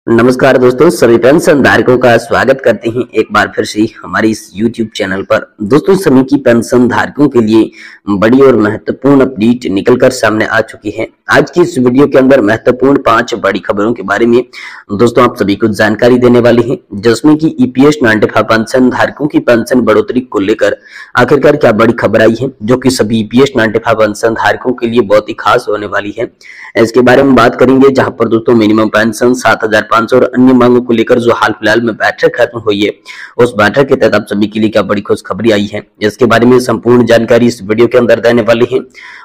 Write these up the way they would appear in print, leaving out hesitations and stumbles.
नमस्कार दोस्तों, सभी पेंशन धारकों का स्वागत करते हैं एक बार फिर से हमारे इस YouTube चैनल पर। दोस्तों, सभी की पेंशन धारकों के लिए बड़ी और महत्वपूर्ण अपडेट निकलकर सामने आ चुकी है। आज की इस वीडियो के अंदर महत्वपूर्ण 5 बड़ी खबरों के बारे में दोस्तों आप सभी को जानकारी देने वाली है, जिसमें कि EPS 95 पेंशन धारकों की पेंशन बढ़ोतरी को लेकर आखिरकार क्या बड़ी खबर आई है, जो कि सभी EPS 95 पेंशन धारकों के लिए बहुत ही खास होने वाली है। इसके बारे में बात करेंगे, जहां पर दोस्तों मिनिमम पेंशन 7,500 और अन्य मांगों को लेकर जो हाल फिलहाल में बैठक खत्म हुई है, उस बैठक के तहत आप सभी के लिए क्या बड़ी खुशखबरी आई है, इसके बारे में संपूर्ण जानकारी इस वीडियो के अंदर देने वाली है।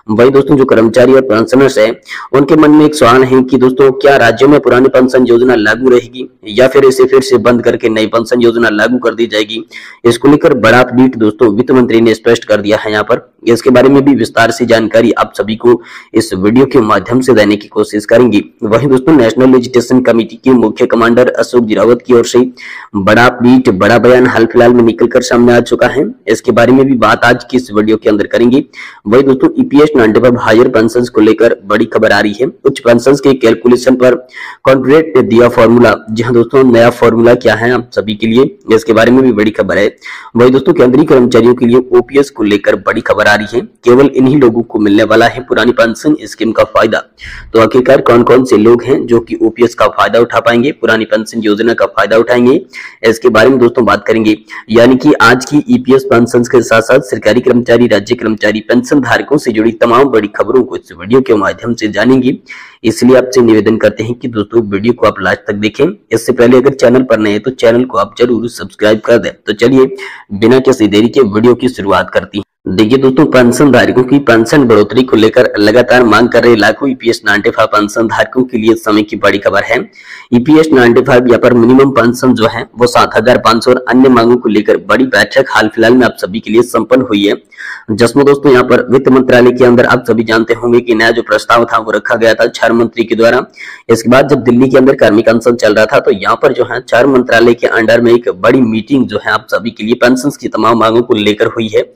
वही दोस्तों, जो कर्मचारी और पेंशनर्स है, उनके मन में एक सवाल है कि दोस्तों क्या राज्यों में पुरानी पेंशन योजना लागू रहेगी या फिर इसे फिर से बंद करके नई पेंशन योजना लागू कर दी जाएगी। इसको लेकर बड़ा अपडेट दोस्तों वित्त मंत्री ने स्पष्ट कर दिया है। यहाँ पर इसके बारे में भी विस्तार से जानकारी आप सभी को इस वीडियो के माध्यम से देने की कोशिश करेंगे। वहीं दोस्तों, नेशनल एजुकेशन कमेटी के मुख्य कमांडर अशोक गिरावत की ओर से बड़ा अपडेट, बड़ा बयान हाल फिलहाल में निकलकर सामने आ चुका है। इसके बारे में भी बात आज की इस वीडियो के अंदर करेंगे। वही दोस्तों, EPS 95 हायर पेंशन को लेकर बड़ी खबर आ रही है। उच्च पेंशन के कैलकुलेशन पर कॉन्ट्रैक्ट दिया फॉर्मूला। जी हाँ दोस्तों, नया फॉर्मूला क्या है आप सभी के लिए, इसके बारे में भी बड़ी खबर है। वही दोस्तों, केंद्रीय कर्मचारियों के लिए OPS को लेकर बड़ी खबर आ रही है। केवल इन्हीं लोगों को मिलने वाला है पुरानी पेंशन स्कीम का फायदा। तो आखिरकार कौन कौन से लोग हैं जो कि OPS का फायदा उठा पाएंगे, पुरानी पेंशन योजना का फायदा उठाएंगे, इसके बारे में दोस्तों बात करेंगे। यानी कि आज की EPS पेंशन के साथ साथ सरकारी कर्मचारी, राज्य कर्मचारी, पेंशन धारकों से जुड़ी तमाम बड़ी खबरों को इस वीडियो के माध्यम से जानेंगे। इसलिए आपसे निवेदन करते हैं कि दोस्तों वीडियो को आप लास्ट तक देखें। इससे पहले अगर चैनल पर नए हैं तो चैनल को आप जरूर सब्सक्राइब कर दें। तो चलिए बिना किसी देरी के वीडियो की शुरुआत करती हैं। देखिए दोस्तों, पेंशन धारकों की पेंशन बढ़ोतरी को लेकर लगातार मांग कर रहे लाखों EPS 95 पेंशन धारकों के लिए समय की बड़ी खबर है। EPS 95 या पर मिनिमम पेंशन जो है वो 7,500 और अन्य मांगों को लेकर बड़ी बैठक हाल फिलहाल में आप सभी के लिए संपन्न हुई है, जिसमें दोस्तों यहाँ पर वित्त मंत्रालय के अंदर आप सभी जानते होंगे कि नया जो प्रस्ताव था वो रखा गया था 4 मंत्री के द्वारा। इसके बाद जब दिल्ली के अंदर कार्मिक अनशन चल रहा था, तो यहाँ पर जो है 4 मंत्रालय के अंडर में एक बड़ी मीटिंग जो है आप सभी के लिए पेंशन की तमाम मांगों को लेकर हुई है।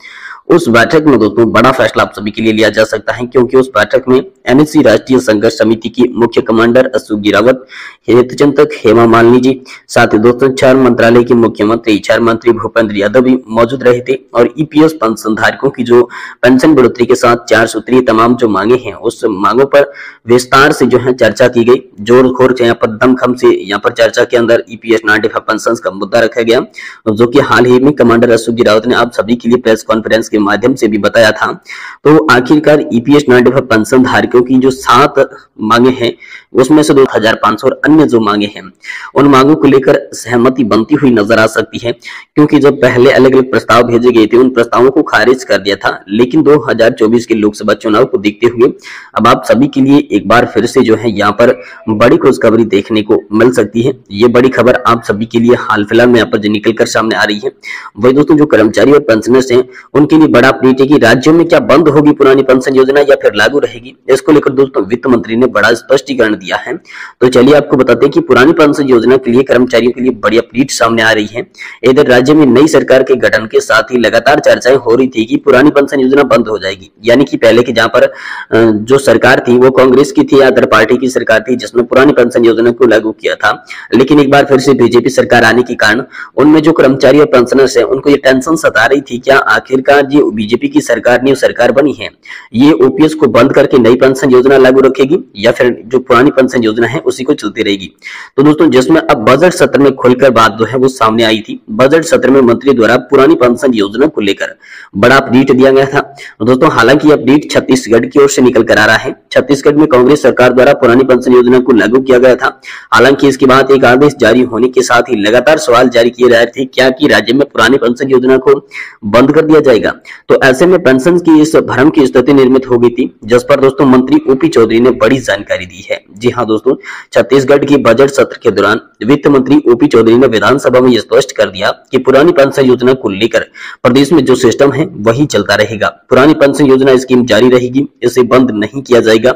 उस बैठक में दोस्तों बड़ा फैसला आप सभी के लिए लिया जा सकता है, क्योंकि उस बैठक में NSC राष्ट्रीय संघर्ष समिति की मुख्य कमांडर अशोक गिरावत, हितचिंतक हेमा मालिनी जी, साथ ही दोस्तों 4 मंत्रालय के मुख्यमंत्री, 4 मंत्री भूपेंद्र यादव भी मौजूद रहे थे। और EPS पेंशन धारकों की जो पेंशन बढ़ोतरी के साथ 4 सूत्रीय तमाम जो मांगे हैं, उस मांगों पर विस्तार से जो है चर्चा की गई। जोर खोर से यहाँ पर दमखम से यहाँ पर चर्चा के अंदर EPS 95 पेंशन का मुद्दा रखा गया, जो कि हाल ही में कमांडर अशोक गिरावत ने आप सभी के लिए प्रेस कॉन्फ्रेंस के माध्यम से भी बताया था। तो आखिरकार EPS 95 पेंशन धारकों की जो 7 मांगे हैं, उसमें से 2,500 और अन्य जो मांगे हैं, उन मांगों को लेकर सहमति बनती हुई नजर आ सकती है। क्योंकि जब पहले अलग अलग प्रस्ताव भेजे गए थे, उन प्रस्तावों को खारिज कर दिया था, लेकिन 2024 के लोकसभा चुनाव को देखते हुए अब आप सभी के लिए एक बार फिर से जो है यहाँ पर बड़ी खुशखबरी देखने को मिल सकती है। ये बड़ी खबर आप सभी के लिए हाल फिलहाल में यहाँ पर निकलकर सामने आ रही है। वही दोस्तों, जो कर्मचारी और पेंशनर्स हैं, उनके लिए बड़ा अपडेट है कि राज्यों में क्या बंद होगी पुरानी पेंशन योजना या फिर लागू रहेगी। इसको लेकर दोस्तों वित्त मंत्री ने बड़ा स्पष्टीकरण दिया है। तो चलिए आपको बताते हैं कि पुरानी पेंशन योजना के लिए कर्मचारियों के लिए बड़ी अपडेट सामने आ रही है। इधर राज्य में नई सरकार के गठन के साथ ही लगातार चर्चाएं हो रही थी कि पुरानी पेंशन योजना बंद हो जाएगी। यानी कि पहले की जहां पर जो सरकार थी वो कांग्रेस की थी या अदर पार्टी की सरकार थी, जिसमें पुरानी पेंशन योजना को लागू किया था। लेकिन एक बार फिर से बीजेपी सरकार आने के कारण उनमें जो कर्मचारी और पेंशनर्स है, उनको ये टेंशन सता रही थी, क्या आखिरकार जो बीजेपी की सरकार ने सरकार बनी है, ये OPS को बंद करके नई पेंशन योजना लागू रखेगी या फिर जो पुरानी पेंशन योजना है उसी को चलती रहेगी। तो दोस्तों, जिसमें अब बजट सत्र में खुलकर बात जो है वो सामने आई थी। बजट सत्र में मंत्री द्वारा पुरानी पेंशन योजना को लेकर बड़ा अपडेट दिया गया था। दोस्तों, हालांकि अपडेट छत्तीसगढ़ की ओर से निकल कर आ रहा है। छत्तीसगढ़ में कांग्रेस सरकार द्वारा पुरानी पेंशन योजना को लागू किया गया था। हालांकि इसके बाद एक आदेश जारी होने के साथ ही लगातार सवाल जारी किए जा रहे थे, क्या कि राज्य में पुरानी पेंशन योजना को बंद कर दिया जाएगा। तो ऐसे में पेंशन की इस भ्रम की स्थिति निर्मित हो गई थी, जिस पर दोस्तों मंत्री OP चौधरी ने बड़ी जानकारी दी है। जी हाँ दोस्तों, छत्तीसगढ़ की बजट सत्र के दौरान वित्त मंत्री OP चौधरी ने विधानसभा में यह स्पष्ट कर दिया कि पुरानी पेंशन योजना को लेकर प्रदेश में जो सिस्टम है वही चलता रहेगा। पुरानी पेंशन योजना स्कीम जारी रहेगी, इसे बंद नहीं किया जाएगा।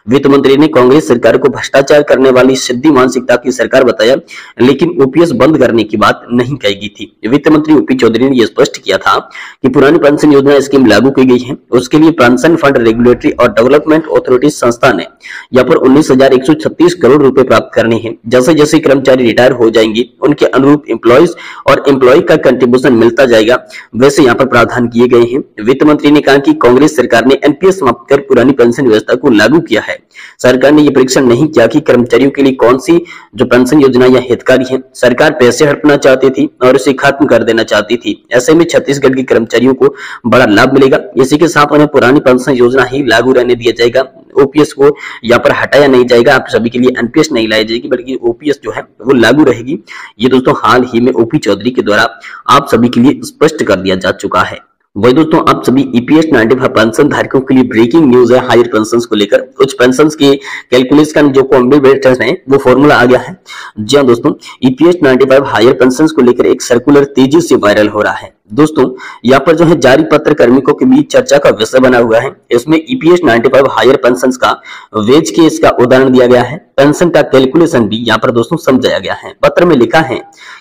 वित्त मंत्री ने कांग्रेस सरकार को भ्रष्टाचार करने वाली सिद्धि मानसिकता की सरकार बताया, लेकिन OPS बंद करने की बात नहीं कही गई थी। वित्त मंत्री OP चौधरी ने यह स्पष्ट किया था कि पुरानी पेंशन योजना स्कीम लागू की गई है उसके लिए पेंशन फंड रेगुलेटरी और डेवलपमेंट अथॉरिटी संस्था ने यहाँ पर 19,136 करोड़ रुपए प्राप्त करने हैं। जैसे जैसे कर्मचारी रिटायर हो जाएंगे उनके अनुरूप एम्प्लॉइज और एम्प्लॉय का कंट्रीब्यूशन मिलता जाएगा, वैसे यहाँ पर प्रावधान किए गए हैं। वित्त मंत्री ने कहा कि कांग्रेस सरकार ने एनपीएस समाप्त कर पुरानी पेंशन व्यवस्था को लागू किया है। सरकार ने यह परीक्षण नहीं किया कि कर्मचारियों के लिए कौन सी जो पेंशन योजना या हितकारी है। सरकार पैसे हड़पना चाहती थी और इसे खत्म कर देना चाहती थी। ऐसे में छत्तीसगढ़ के कर्मचारियों को बड़ा लाभ मिलेगा। इसी के साथ उन्हें पुरानी पेंशन योजना ही लागू रहने दिया जाएगा। ओपीएस को यहाँ पर हटाया नहीं जाएगा, आप सभी के लिए एनपीएस नहीं लाई जाएगी, बल्कि ओपीएस जो है वो लागू रहेगी। ये दोस्तों हाल ही में ओपी चौधरी के द्वारा आप सभी के लिए स्पष्ट कर दिया जा चुका है। वही दोस्तों आप सभी ईपीएस 95 पेंशन धारकों के लिए ब्रेकिंग न्यूज है हायर पेंशन को लेकर। कुछ पेंशन के कैलकुलेशन जो कॉम्बिनेशन है वो फॉर्मूला आ गया है। जी हाँ दोस्तों, ईपीएस 95 हायर पेंशन को लेकर एक सर्कुलर तेजी से वायरल हो रहा है। दोस्तों यहाँ पर जो है जारी पत्र कार्मिकों के बीच चर्चा का विषय बना हुआ है। इसमें ईपीएस 95 हायर पेंशन का वेज केस का उदाहरण दिया गया है। पेंशन का कैलकुलेशन भी यहाँ पर दोस्तों समझाया गया है। पत्र में लिखा है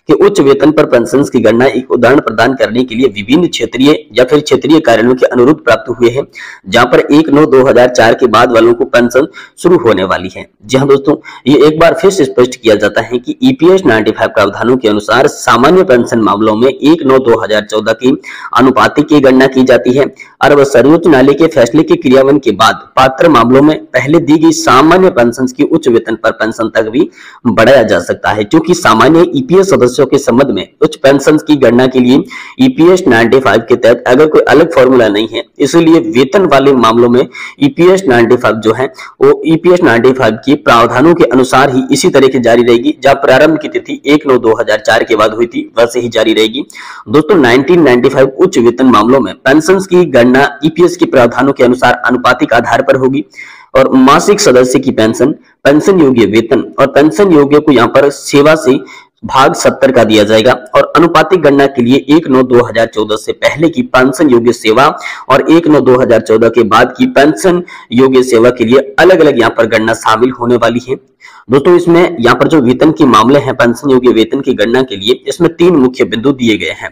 कि उच्च वेतन पर पेंशन की गणना एक उदाहरण प्रदान करने के लिए विभिन्न क्षेत्रीय या फिर क्षेत्रीय कार्यालयों के अनुरोध प्राप्त हुए हैं, जहां पर 1/9/2004 के बाद वालों को पेंशन शुरू होने वाली है। जी हाँ दोस्तों, ये एक बार फिर से स्पष्ट किया जाता है कि ईपीएस 95 प्रावधानों के अनुसार सामान्य पेंशन मामलों में 1/9/2014 की अनुपातिक की गणना की जाती है और सर्वोच्च न्यायालय के फैसले के क्रियान्वयन के बाद पात्र मामलों में पहले दी गई सामान्य पेंशन की उच्च वेतन पर पेंशन तक भी बढ़ाया जा सकता है। क्योंकि सामान्य ईपीएस सदस्यों के संबंध में उच्च पेंशन की गणना के लिए ईपीएस 95 के तहत अगर कोई अलग फॉर्मूला नहीं है, इसलिए वेतन वाले मामलों में ईपीएस 95 जो है वो ईपीएस 95 के प्रावधानों के अनुसार ही इसी तरह की जारी रहेगी। जहां प्रारंभ की तिथि 1/9/2004 के बाद हुई थी वैसे ही जारी रहेगी। दोस्तों 1995 उच्च वेतन मामलों में पेंशन की गणना ईपीएस के प्रावधानों के अनुसार अनुपातिक आधार पर होगी और मासिक सदस्य की पेंशन, पेंशन योग्य वेतन और पेंशन योग्य को यहाँ पर सेवा से भाग 70 का दिया जाएगा और अनुपातिक गणना के लिए 1/9/2014 से पहले की पेंशन योग्य सेवा और 1/9/2014 के बाद की पेंशन योग्य सेवा के लिए अलग अलग यहाँ पर गणना शामिल होने वाली है। दोस्तों इसमें यहाँ पर जो वेतन के मामले हैं पेंशन योग्य वेतन की गणना के लिए इसमें 3 मुख्य बिंदु दिए गए हैं,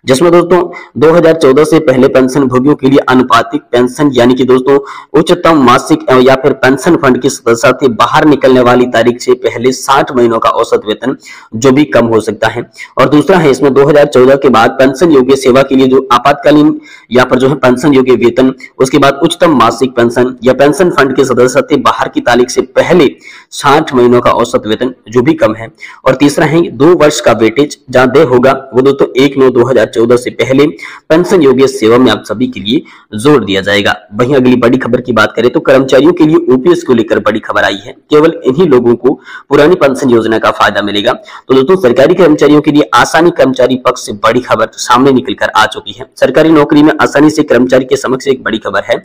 जिसमें दोस्तों 2014 से पहले पेंशन भोगियों के लिए अनुपातिक पेंशन यानी कि दोस्तों उच्चतम मासिक या फिर पेंशन फंड की सदस्यता से बाहर निकलने वाली तारीख से पहले 60 महीनों का औसत वेतन जो भी कम हो सकता है। और दूसरा है इसमें 2014 के बाद पेंशन योग्य सेवा के लिए जो आपातकालीन यहाँ पर जो है पेंशन योग्य वेतन, उसके बाद उच्चतम मासिक पेंशन या पेंशन फंड के सदस्यता से बाहर की तारीख से पहले 60 महीनों का औसत वेतन जो भी कम है। और तीसरा है 2 वर्ष का वेटेज जहां दे होगा वो दोस्तों 1/9/2014 से पहले पेंशन योग्य सेवा में आप सभी के लिए जोड़ दिया जाएगा। वहीं अगली बड़ी खबर की बात करें तो कर्मचारियों के लिए ओपीएस को लेकर बड़ी खबर आई है। केवल इन्हीं लोगों को पुरानी पेंशन योजना का फायदा मिलेगा। तो दोस्तों सरकारी कर्मचारियों के लिए आसानी कर्मचारी पक्ष से बड़ी खबर सामने निकलकर आ चुकी है। सरकारी नौकरी में आसानी से कर्मचारी के समक्ष एक बड़ी खबर है।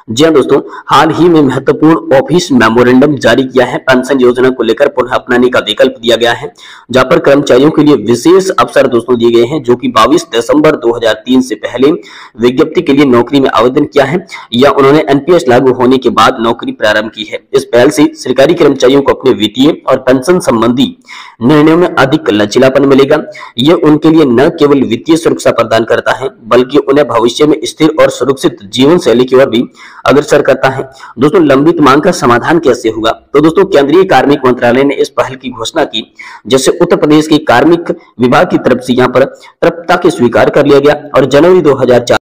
जी हां दोस्तों, हाल ही में महत्वपूर्ण ऑफिस मेमोरेंडम जारी किया है। पेंशन योजना को लेकर पुनः अपनाने का विकल्प दिया गया है, जहां पर कर्मचारियों के लिए विशेष अवसर दोस्तों दिए गए हैं, जो कि 22 दिसंबर 2003 से पहले विज्ञप्ति के लिए नौकरी में आवेदन किया है या उन्होंने एनपीएस लागू होने के बाद नौकरी प्रारंभ की है। इस पहल से सरकारी कर्मचारियों को अपने वित्तीय और पेंशन संबंधी निर्णयों में अधिक लचीलापन मिलेगा। यह उनके लिए न केवल वित्तीय सुरक्षा प्रदान करता है बल्कि उन्हें भविष्य में स्थिर और सुरक्षित जीवन शैली की ओर भी अग्रसर करता है। दोस्तों लंबित मांग का समाधान कैसे होगा? तो दोस्तों केंद्रीय कार्मिक मंत्रालय ने इस पहल की घोषणा की, जैसे उत्तर प्रदेश के कार्मिक विभाग की तरफ से यहाँ पर प्रस्ताव के स्वीकार कर लिया गया और जनवरी 2004